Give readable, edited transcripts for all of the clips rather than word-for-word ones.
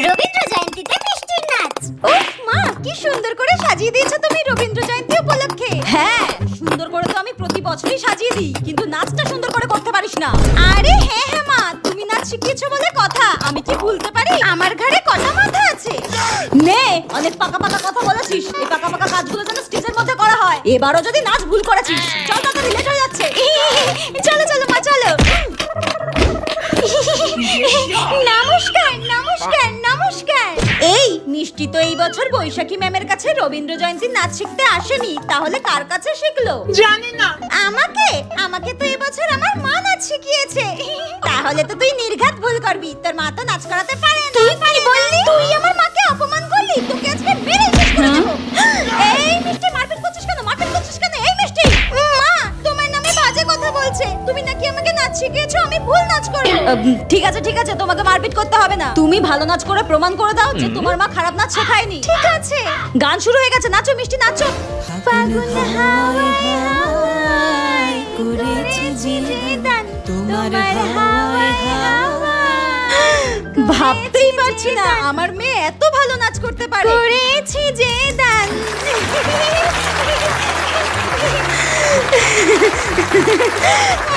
রবীন্দ্র জয়ন্তীতে মিষ্টির নাচ। উফ মা, কি সুন্দর করে সাজিয়ে দিয়েছো তুমি রবীন্দ্র জয়ন্তী উপলক্ষে। হ্যাঁ, সুন্দর করে তো আমি প্রতি বছরই সাজিয়ে দিই, কিন্তু নাচটা সুন্দর করে করতে পারিস না। আরে হ্যাঁ হ্যাঁ মা, তুমি নাচ শিখিয়েছো বলে কথা, আমি কি ভুলতে পারি? আমার ঘরে কটা মাথা আছে? নে, অনেক পাকা পাকা কথা বলেছিস। এই পাকা পাকা কাজগুলো যেন স্টেজের মধ্যে করা হয়। এবারও যদি নাচ ভুল করেছিস, চল তাড়াতাড়ি লেট হয়ে যাচ্ছে। চলো চলো মা চলো। নমস্কার নমস্কার নমস্কার। এই মিষ্টি তো এই বছর বৈশাখী ম্যামের কাছে রবীন্দ্র জয়ন্তী নাচ শিখতে আসেনি, তাহলে কার কাছে শিখলো? জানি না। আমাকে আমাকে তো এবছর আমার মা নাচ শিখিয়েছে। তাহলে তো তুই নির্ঘাত ভুল করবি, তোর মা তো নাচ করাতে পারে না। তুই কি বললি? তুই আমার মাকে অপমান করলি, তোকে আজকে মেরে শেষ করে দেব। এই মিষ্টি, মারপিট করছিস কেন? মারপিট করছিস কেন? এই মিষ্টি, মা তোমার নামে বাজে কথা বলছে। তুমি নাকি আমাকে নাচ শিখিয়েছো, আমি ভুল নাচ করব। ঠিক আছে ঠিক আছে, তোমাকে মারপিট করতে হবে না। তুমি ভালো নাচ করে প্রমাণ করে দাও যে তোমার মা খারাপ নাচ শেখায়নি। ঠিক আছে, গান শুরু হয়ে গেছে, নাচো মিষ্টি নাচো। ফাগুন হাওয়ায় হাওয়ায় করেছি জিদান, তোমার হাওয়ায় হাওয়ায়। ভাবতেই পারছি না আমার মেয়ে এত ভালো নাচ করতে পারে। করেছি যে দান।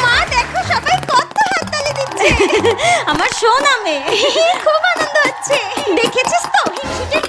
মা দেখো, সবাই কত হাততালি দিচ্ছে। আমার সোনা মেয়ে। খুব আনন্দ হচ্ছে। দেখেছিস তো, হিংসুটের